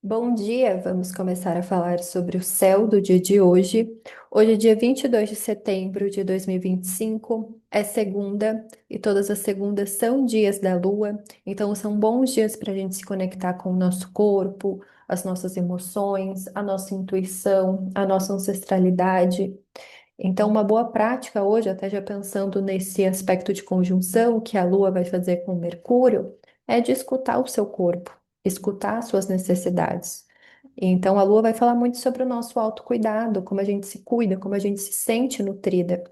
Bom dia, vamos começar a falar sobre o céu do dia de hoje. Hoje é dia 22 de setembro de 2025, é segunda e todas as segundas são dias da lua, então são bons dias para a gente se conectar com o nosso corpo, as nossas emoções, a nossa intuição, a nossa ancestralidade. Então, uma boa prática hoje, até já pensando nesse aspecto de conjunção que a Lua vai fazer com Mercúrio, é de escutar o seu corpo, escutar as suas necessidades. Então, a Lua vai falar muito sobre o nosso autocuidado, como a gente se cuida, como a gente se sente nutrida.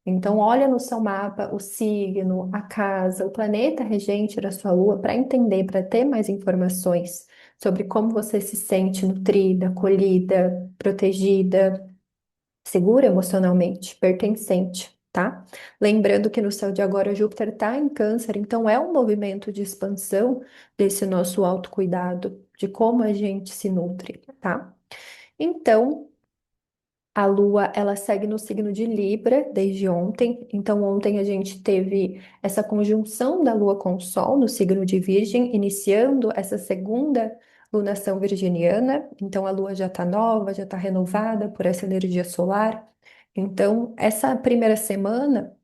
Então, olha no seu mapa o signo, a casa, o planeta regente da sua Lua para entender, para ter mais informações sobre como você se sente nutrida, acolhida, protegida, segura emocionalmente, pertencente, tá? Lembrando que no céu de agora Júpiter está em Câncer, então é um movimento de expansão desse nosso autocuidado, de como a gente se nutre, tá? Então, a Lua, ela segue no signo de Libra desde ontem. Então, ontem a gente teve essa conjunção da Lua com o Sol no signo de Virgem, iniciando essa segunda lunação virginiana. Então, a Lua já está nova, já está renovada por essa energia solar. Então, essa primeira semana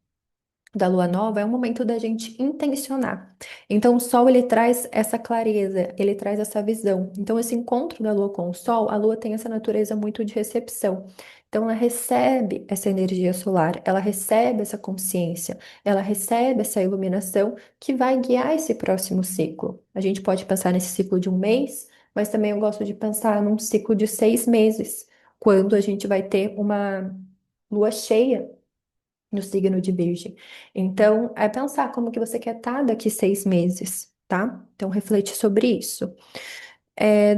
da lua nova é um momento da gente intencionar. Então, o sol ele traz essa clareza, ele traz essa visão. Então, esse encontro da lua com o sol, a lua tem essa natureza muito de recepção. Então, ela recebe essa energia solar, ela recebe essa consciência, ela recebe essa iluminação que vai guiar esse próximo ciclo. A gente pode pensar nesse ciclo de um mês, mas também eu gosto de pensar num ciclo de 6 meses, quando a gente vai ter uma lua cheia no signo de Virgem. Então, é pensar como que você quer estar daqui 6 meses, tá? Então, reflete sobre isso.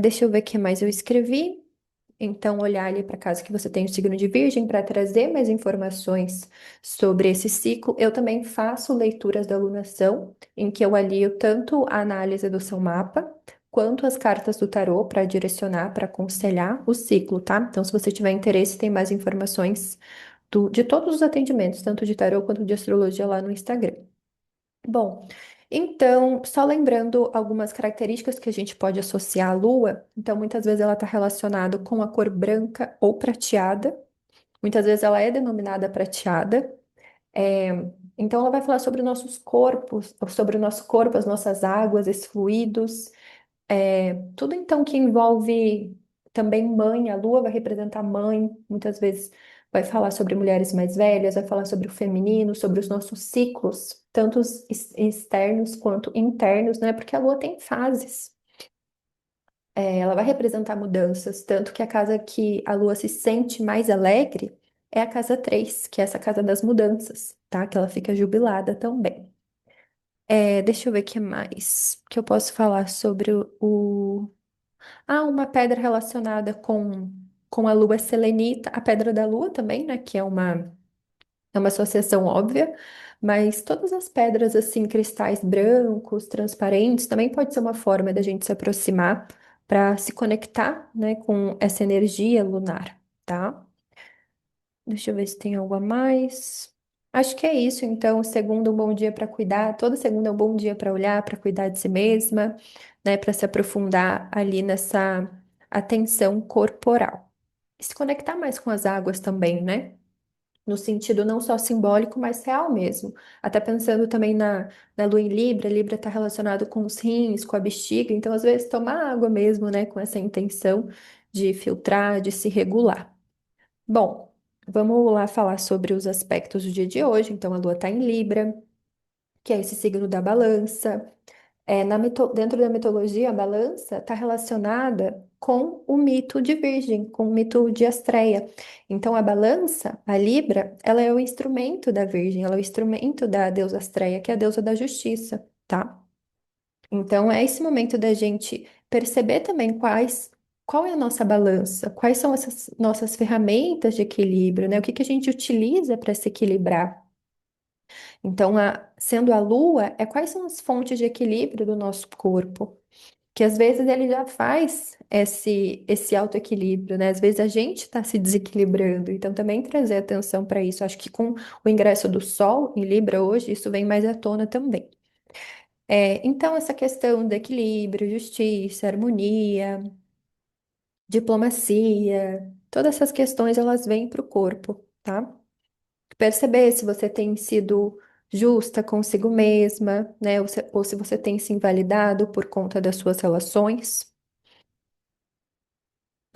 Deixa eu ver o que mais eu escrevi. Então, olhar ali para caso que você tenha o signo de Virgem para trazer mais informações sobre esse ciclo. Eu também faço leituras da alunação, em que eu alio tanto a análise do seu mapa, quanto as cartas do tarô para direcionar, para aconselhar o ciclo, tá? Então, se você tiver interesse, tem mais informações de todos os atendimentos, tanto de tarô quanto de astrologia lá no Instagram. Bom, então, só lembrando algumas características que a gente pode associar à Lua. Então, muitas vezes ela está relacionada com a cor branca ou prateada. Muitas vezes ela é denominada prateada. É, então, ela vai falar sobre nossos corpos, sobre o nosso corpo, as nossas águas, esses fluidos. Tudo então que envolve também mãe, a lua vai representar mãe, muitas vezes vai falar sobre mulheres mais velhas, vai falar sobre o feminino, sobre os nossos ciclos, tanto os externos quanto internos, né? Porque a lua tem fases. Ela vai representar mudanças, tanto que a casa que a lua se sente mais alegre é a casa 3, que é essa casa das mudanças, tá? Que ela fica jubilada também. Deixa eu ver o que mais que eu posso falar sobre uma pedra relacionada com a lua selenita, a pedra da lua também, né? Que é uma associação óbvia, mas todas as pedras, assim, cristais brancos, transparentes, também pode ser uma forma da gente se aproximar para se conectar, né, com essa energia lunar, tá? Deixa eu ver se tem algo a mais. Acho que é isso, então. Segunda, um bom dia para cuidar. Toda segunda é um bom dia para olhar, para cuidar de si mesma, né? Para se aprofundar ali nessa atenção corporal. E se conectar mais com as águas também, né? No sentido não só simbólico, mas real mesmo. Até pensando também na lua em Libra, Libra está relacionado com os rins, com a bexiga, então às vezes tomar água mesmo, né? Com essa intenção de filtrar, de se regular. Bom, vamos lá falar sobre os aspectos do dia de hoje. Então, a Lua está em Libra, que é esse signo da balança. Dentro da mitologia, a balança está relacionada com o mito de Virgem, com o mito de Astreia. Então, a balança, a Libra, ela é o instrumento da Virgem, ela é o instrumento da deusa Astreia, que é a deusa da justiça, tá? Então, é esse momento da gente perceber também qual é a nossa balança, quais são essas nossas ferramentas de equilíbrio, né? O que que a gente utiliza para se equilibrar. Então, sendo a lua, quais são as fontes de equilíbrio do nosso corpo? Que às vezes ele já faz esse autoequilíbrio, né? Às vezes a gente está se desequilibrando, então também trazer atenção para isso. Acho que com o ingresso do Sol em Libra hoje, isso vem mais à tona também. Então, essa questão do equilíbrio, justiça, harmonia, diplomacia, todas essas questões elas vêm para o corpo, tá? Perceber se você tem sido justa consigo mesma, né? Ou se você tem se invalidado por conta das suas relações.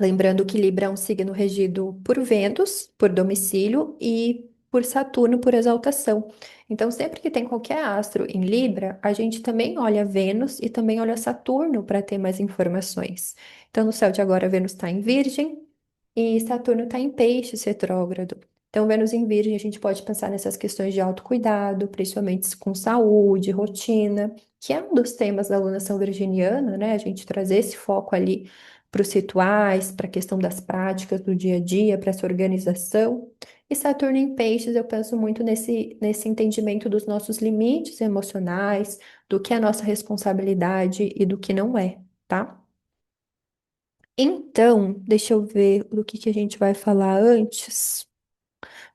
Lembrando que Libra é um signo regido por Vênus, por domicílio, e por Saturno, por exaltação. Então, sempre que tem qualquer astro em Libra, a gente também olha Vênus e também olha Saturno para ter mais informações. Então, no céu de agora, Vênus está em Virgem e Saturno está em Peixes retrógrado. Então, Vênus em Virgem, a gente pode pensar nessas questões de autocuidado, principalmente com saúde, rotina, que é um dos temas da alunação virginiana, né? A gente trazer esse foco ali para os rituais, para a questão das práticas do dia a dia, para essa organização. E Saturno em Peixes, eu penso muito nesse entendimento dos nossos limites emocionais, do que é nossa responsabilidade e do que não é, tá? Então, deixa eu ver do que a gente vai falar antes.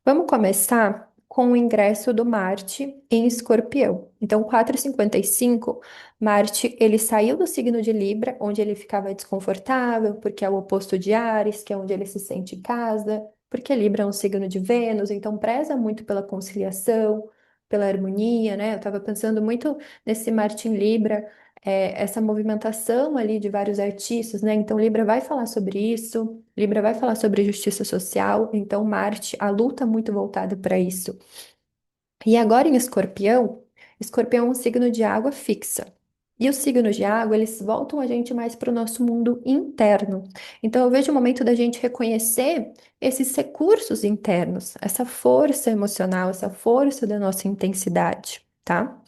Vamos começar com o ingresso do Marte em Escorpião. Então, 4h55, Marte, ele saiu do signo de Libra, onde ele ficava desconfortável, porque é o oposto de Áries, que é onde ele se sente em casa, porque Libra é um signo de Vênus, então preza muito pela conciliação, pela harmonia, né? Eu estava pensando muito nesse Marte em Libra, essa movimentação ali de vários artistas, né? Então, Libra vai falar sobre isso. Libra vai falar sobre justiça social, então Marte, a luta muito voltada para isso. E agora em Escorpião, Escorpião é um signo de água fixa. E os signos de água, eles voltam a gente mais para o nosso mundo interno. Então eu vejo o momento da gente reconhecer esses recursos internos, essa força emocional, essa força da nossa intensidade, tá?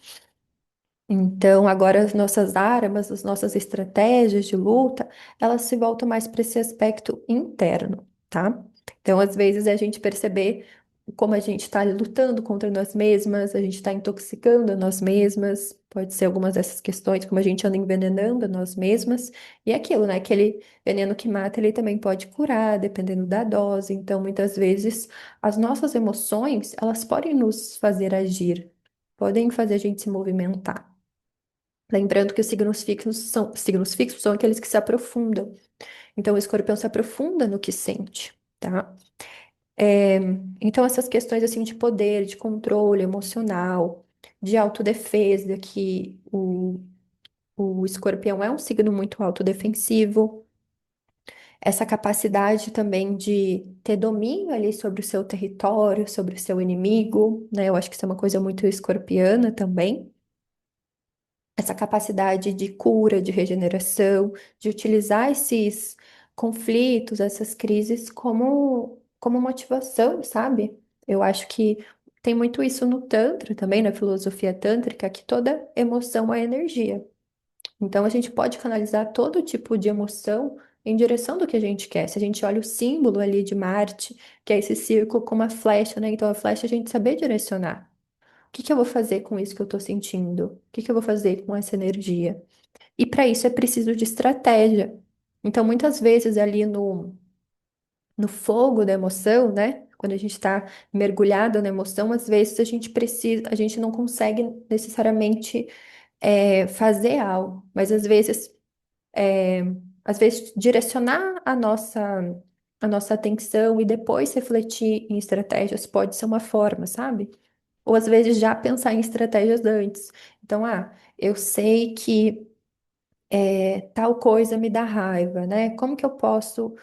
Então, agora as nossas armas, as nossas estratégias de luta, elas se voltam mais para esse aspecto interno, tá? Então, às vezes, é a gente perceber como a gente está lutando contra nós mesmas, a gente está intoxicando a nós mesmas, pode ser algumas dessas questões, como a gente anda envenenando a nós mesmas, e aquilo, né? Aquele veneno que mata, ele também pode curar, dependendo da dose. Então, muitas vezes, as nossas emoções, elas podem nos fazer agir, podem fazer a gente se movimentar. Lembrando que os signos fixos são aqueles que se aprofundam. Então, o escorpião se aprofunda no que sente, tá? É, então, essas questões assim de poder, de controle emocional, de autodefesa, que o escorpião é um signo muito autodefensivo. Essa capacidade também de ter domínio ali sobre o seu território, sobre o seu inimigo, né? Eu acho que isso é uma coisa muito escorpiana também. Essa capacidade de cura, de regeneração, de utilizar esses conflitos, essas crises como motivação, sabe? Eu acho que tem muito isso no Tantra também, na filosofia tântrica, que toda emoção é energia. Então a gente pode canalizar todo tipo de emoção em direção do que a gente quer. Se a gente olha o símbolo ali de Marte, que é esse círculo com uma flecha, né? Então a flecha a gente saber direcionar. O que que eu vou fazer com isso que eu tô sentindo? O que que eu vou fazer com essa energia? E para isso é preciso de estratégia. Então, muitas vezes ali no fogo da emoção, né? Quando a gente está mergulhado na emoção, às vezes a gente não consegue necessariamente fazer algo, mas é, às vezes direcionar a nossa atenção e depois refletir em estratégias pode ser uma forma, sabe? Ou às vezes já pensar em estratégias antes. Então, eu sei que tal coisa me dá raiva, né? Como que eu posso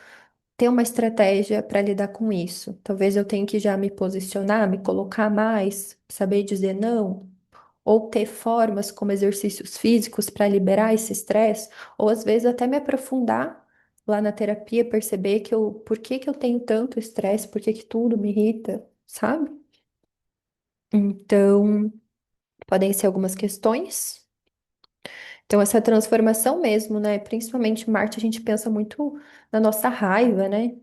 ter uma estratégia para lidar com isso? Talvez eu tenha que já me posicionar, me colocar mais, saber dizer não, ou ter formas como exercícios físicos para liberar esse estresse, ou às vezes até me aprofundar lá na terapia, perceber por que que eu tenho tanto estresse, por que que tudo me irrita, sabe? Então, podem ser algumas questões. Então, essa transformação mesmo, né? Principalmente Marte, a gente pensa muito na nossa raiva, né?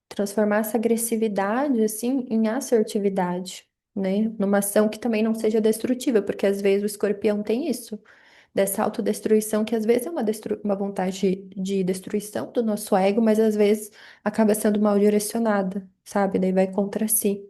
Transformar essa agressividade, assim, em assertividade, né? Numa ação que também não seja destrutiva, porque às vezes o escorpião tem isso, dessa autodestruição, que às vezes é uma vontade de destruição do nosso ego, mas às vezes acaba sendo mal direcionada, sabe? Daí vai contra si.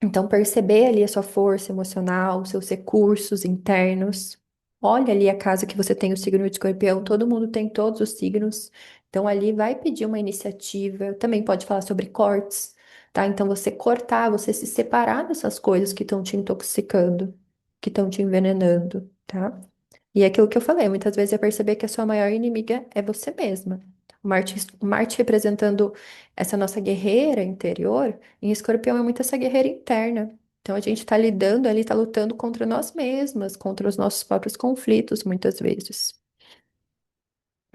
Então, perceber ali a sua força emocional, seus recursos internos. Olha ali a casa que você tem o signo de escorpião. Todo mundo tem todos os signos. Então, ali vai pedir uma iniciativa, também pode falar sobre cortes, tá? Então, você cortar, você se separar dessas coisas que estão te intoxicando, que estão te envenenando, tá? E é aquilo que eu falei, muitas vezes é perceber que a sua maior inimiga é você mesma. Marte representando essa nossa guerreira interior, em Escorpião é muito essa guerreira interna. Então, a gente está lidando ali, está lutando contra nós mesmas, contra os nossos próprios conflitos, muitas vezes.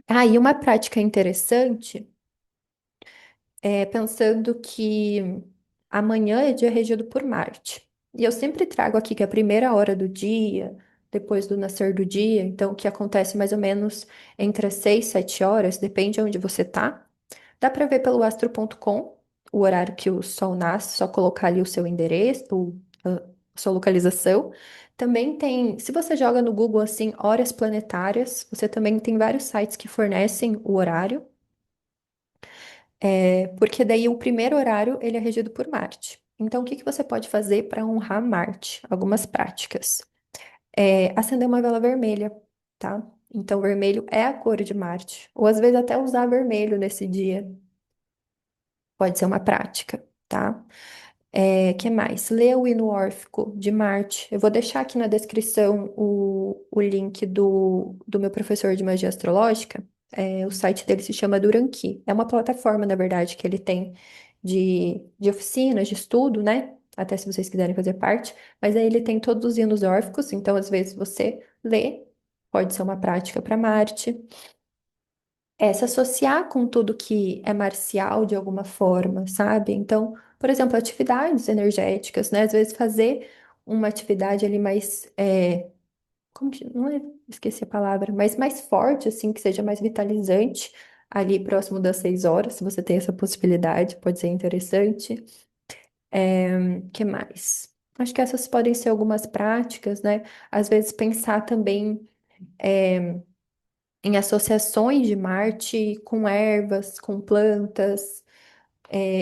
Ah, e uma prática interessante é pensando que amanhã é dia regido por Marte. E eu sempre trago aqui que a primeira hora do dia, depois do nascer do dia, então o que acontece mais ou menos entre as 6 e 7 horas, depende de onde você tá. Dá para ver pelo astro.com o horário que o Sol nasce, só colocar ali o seu endereço, a sua localização. Também tem, se você joga no Google assim, horas planetárias, você também tem vários sites que fornecem o horário. Porque daí o primeiro horário ele é regido por Marte. Então, o que que você pode fazer para honrar Marte? Algumas práticas. Acender uma vela vermelha, tá? Então, vermelho é a cor de Marte. Ou às vezes até usar vermelho nesse dia. Pode ser uma prática, tá? Que mais? Lê o hino órfico de Marte. Eu vou deixar aqui na descrição o link do meu professor de magia astrológica. O site dele se chama Duranqui. É uma plataforma, na verdade, que ele tem de oficinas, de estudo, né? Até se vocês quiserem fazer parte. Mas aí ele tem todos os hinos órficos, então às vezes você lê, pode ser uma prática para Marte. Se associar com tudo que é marcial de alguma forma, sabe? Então, por exemplo, atividades energéticas, né? Às vezes fazer uma atividade ali mais, não é, esqueci a palavra, mas mais forte, assim, que seja mais vitalizante, ali próximo das 6 horas, se você tem essa possibilidade, pode ser interessante. Que mais? Acho que essas podem ser algumas práticas, né? Às vezes pensar também em associações de Marte com ervas, com plantas.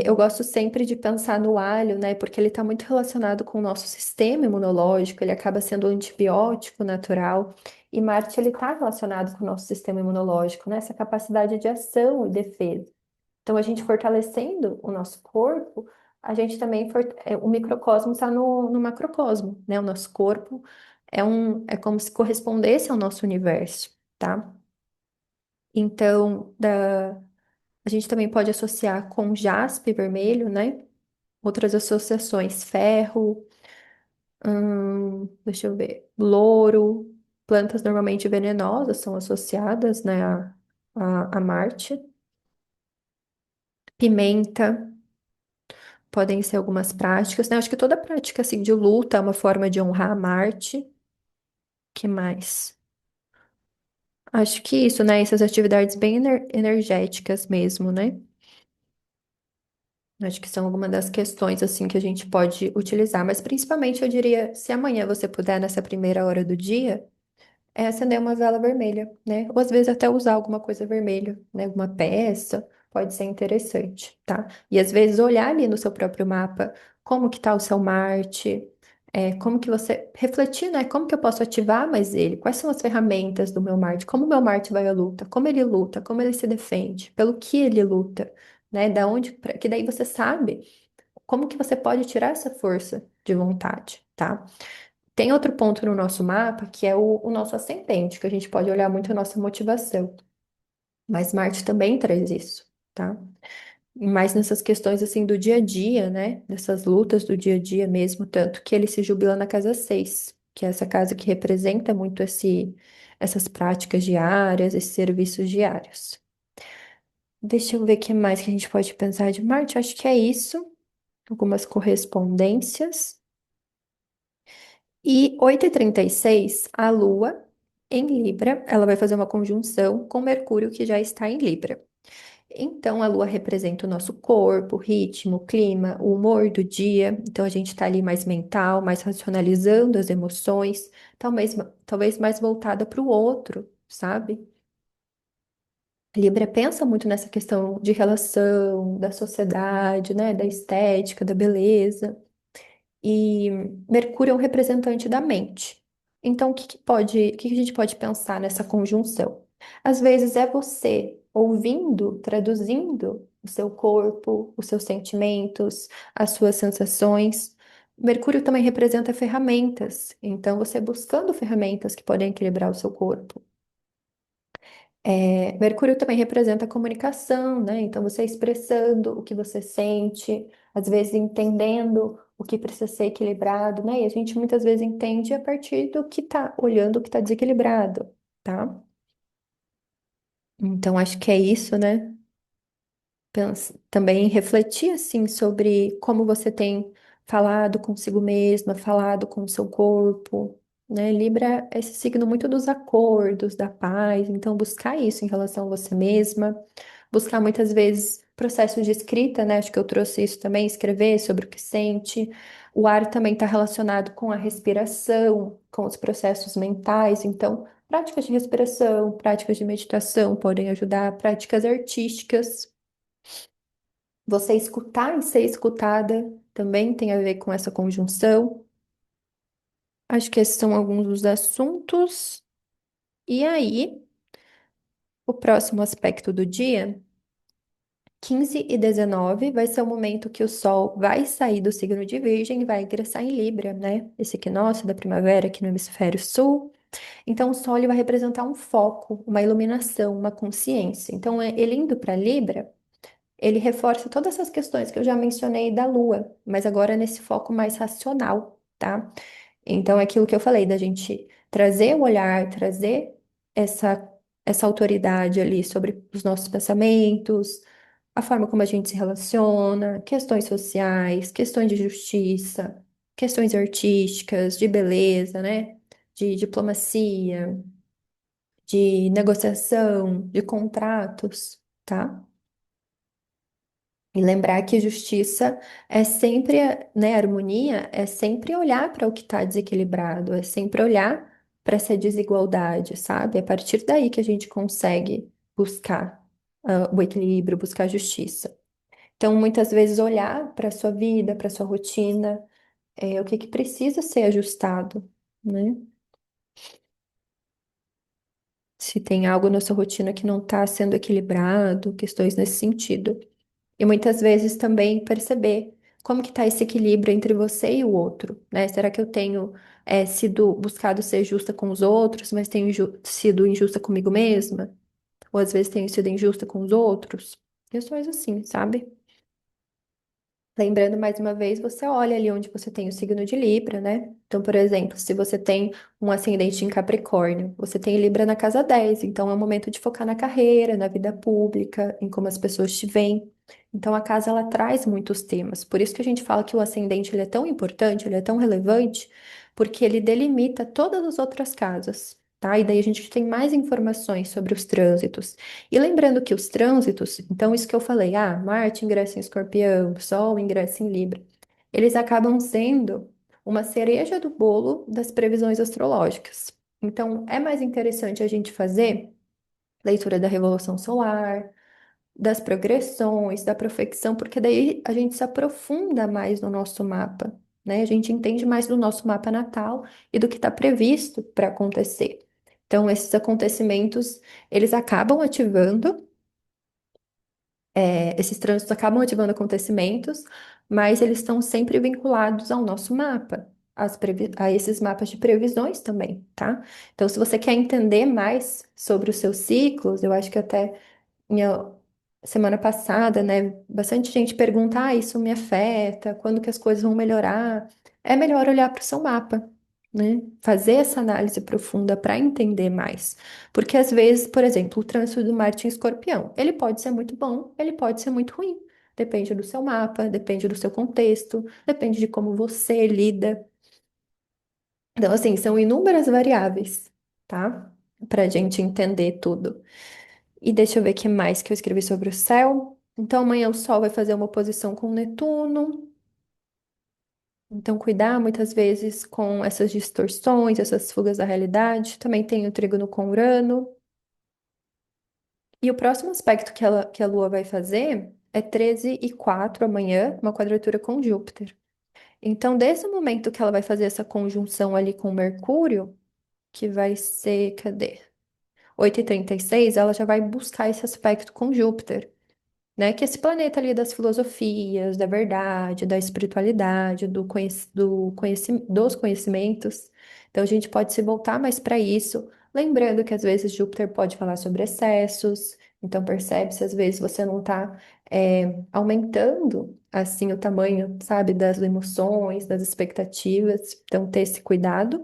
Eu gosto sempre de pensar no alho, né? Porque ele está muito relacionado com o nosso sistema imunológico, ele acaba sendo um antibiótico natural. E Marte, ele está relacionado com o nosso sistema imunológico, né? Essa capacidade de ação e defesa. Então, a gente fortalecendo o nosso corpo, a gente também, o microcosmo está no macrocosmo, né? O nosso corpo é como se correspondesse ao nosso universo, tá? Então, a gente também pode associar com jaspe vermelho, né? Outras associações, ferro, deixa eu ver, louro, plantas normalmente venenosas são associadas, né, a Marte. Pimenta, podem ser algumas práticas, né? Acho que toda prática, assim, de luta é uma forma de honrar a Marte. Que mais? Acho que isso, né? Essas atividades bem energéticas mesmo, né? Acho que são algumas das questões assim que a gente pode utilizar, mas principalmente eu diria, se amanhã você puder nessa primeira hora do dia, acender uma vela vermelha, né? Ou às vezes até usar alguma coisa vermelha, né? Alguma peça, pode ser interessante, tá? E às vezes olhar ali no seu próprio mapa como que tá o seu Marte, como que você refletir, né? Como que eu posso ativar mais ele? Quais são as ferramentas do meu Marte? Como o meu Marte vai à luta, como ele se defende, pelo que ele luta, né? Da onde, que daí você sabe como que você pode tirar essa força de vontade, tá? Tem outro ponto no nosso mapa que é o nosso ascendente, que a gente pode olhar muito a nossa motivação. Mas Marte também traz isso, tá? E mais nessas questões assim do dia a dia, né? Nessas lutas do dia a dia mesmo, tanto que ele se jubila na casa 6, que é essa casa que representa muito essas práticas diárias, esses serviços diários. Deixa eu ver o que mais que a gente pode pensar de Marte. Acho que é isso. Algumas correspondências. E 8h36, a Lua, em Libra, ela vai fazer uma conjunção com Mercúrio, que já está em Libra. Então, a Lua representa o nosso corpo, o ritmo, o clima, o humor do dia. Então, a gente está ali mais mental, mais racionalizando as emoções, talvez mais voltada para o outro, sabe? Libra pensa muito nessa questão de relação, da sociedade, né? Da estética, da beleza. E Mercúrio é um representante da mente. Então, o que que a gente pode pensar nessa conjunção? Às vezes é você ouvindo, traduzindo o seu corpo, os seus sentimentos, as suas sensações. Mercúrio também representa ferramentas, então você buscando ferramentas que podem equilibrar o seu corpo. Mercúrio também representa a comunicação, né? Então você expressando o que você sente, às vezes entendendo o que precisa ser equilibrado, né? E a gente muitas vezes entende a partir do que tá olhando o que está desequilibrado, tá? Então acho que é isso, né? Também refletir assim sobre como você tem falado consigo mesma, falado com o seu corpo, né? Libra é esse signo muito dos acordos, da paz, então buscar isso em relação a você mesma, buscar muitas vezes processos de escrita, né? Acho que eu trouxe isso também, escrever sobre o que sente. O ar também está relacionado com a respiração, com os processos mentais, então práticas de respiração, práticas de meditação podem ajudar, práticas artísticas. Você escutar e ser escutada também tem a ver com essa conjunção. Acho que esses são alguns dos assuntos. E aí, o próximo aspecto do dia, 15 e 19, vai ser o momento que o Sol vai sair do signo de Virgem e vai ingressar em Libra, né? Esse equinócio da primavera aqui no hemisfério sul. Então, o Sol ele vai representar um foco, uma iluminação, uma consciência. Então, ele indo para Libra. Ele reforça todas essas questões que eu já mencionei da Lua, mas agora nesse foco mais racional, tá? Então, é aquilo que eu falei, da gente trazer o olhar, trazer essa, essa autoridade ali sobre os nossos pensamentos, a forma como a gente se relaciona, questões sociais, questões de justiça, questões artísticas, de beleza, né? De diplomacia, de negociação, de contratos, tá? E lembrar que justiça é sempre, né, harmonia é sempre olhar para o que está desequilibrado, é sempre olhar para essa desigualdade, sabe? É a partir daí que a gente consegue buscar o equilíbrio, buscar a justiça. Então, muitas vezes, olhar para a sua vida, para a sua rotina, o que que precisa ser ajustado, né? Se tem algo na sua rotina que não está sendo equilibrado, questões nesse sentido. E muitas vezes também perceber como que está esse equilíbrio entre você e o outro, né? Será que eu tenho sido buscado ser justa com os outros, mas tenho sido injusta comigo mesma? Ou às vezes tenho sido injusta com os outros? Questões assim, sabe? Lembrando mais uma vez, você olha ali onde você tem o signo de Libra, né? Então, por exemplo, se você tem um ascendente em Capricórnio, você tem Libra na casa 10, então é o momento de focar na carreira, na vida pública, em como as pessoas te veem. Então, a casa ela traz muitos temas. Por isso que a gente fala que o ascendente ele é tão importante, ele é tão relevante, porque ele delimita todas as outras casas, tá? E daí a gente tem mais informações sobre os trânsitos. E lembrando que os trânsitos, então isso que eu falei, Marte ingressa em Escorpião, Sol ingressa em Libra, eles acabam sendo uma cereja do bolo das previsões astrológicas. Então, é mais interessante a gente fazer leitura da Revolução Solar, das progressões, da profecção, porque daí a gente se aprofunda mais no nosso mapa, né? A gente entende mais do nosso mapa natal e do que está previsto para acontecer. Então, esses acontecimentos, eles acabam ativando esses trânsitos acabam ativando acontecimentos, mas eles estão sempre vinculados ao nosso mapa, a esses mapas de previsões também, tá? Então, se você quer entender mais sobre os seus ciclos, eu acho que até minha semana passada, né, bastante gente pergunta, isso me afeta, quando que as coisas vão melhorar? É melhor olhar para o seu mapa, né? Fazer essa análise profunda para entender mais. Porque às vezes, por exemplo, o trânsito do Marte em Escorpião, ele pode ser muito bom, ele pode ser muito ruim. Depende do seu mapa, depende do seu contexto, depende de como você lida. Então, assim, são inúmeras variáveis, tá? Para a gente entender tudo. E deixa eu ver o que mais que eu escrevi sobre o céu. Então, amanhã o Sol vai fazer uma oposição com Netuno. Então, cuidar muitas vezes com essas distorções, essas fugas da realidade. Também tem o trígono com Urano. E o próximo aspecto que a Lua vai fazer é 13 e 4 amanhã, uma quadratura com Júpiter. Então, desde o momento que ela vai fazer essa conjunção ali com Mercúrio, que vai ser, cadê? 8h36 ela já vai buscar esse aspecto com Júpiter, né? Que é esse planeta ali das filosofias, da verdade, da espiritualidade, dos conhecimentos. Então a gente pode se voltar mais para isso, lembrando que às vezes Júpiter pode falar sobre excessos, então percebe se às vezes você não está aumentando assim o tamanho, sabe, das emoções, das expectativas. Então ter esse cuidado.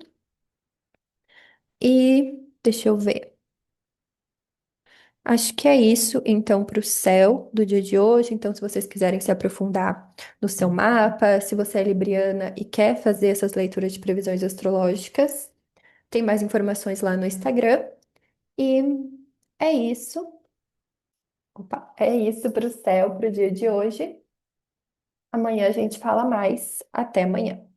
E deixa eu ver. Acho que é isso, então, para o céu do dia de hoje. Então, se vocês quiserem se aprofundar no seu mapa, se você é libriana e quer fazer essas leituras de previsões astrológicas, tem mais informações lá no Instagram. E é isso. Opa, é isso para o céu, para o dia de hoje. Amanhã a gente fala mais. Até amanhã.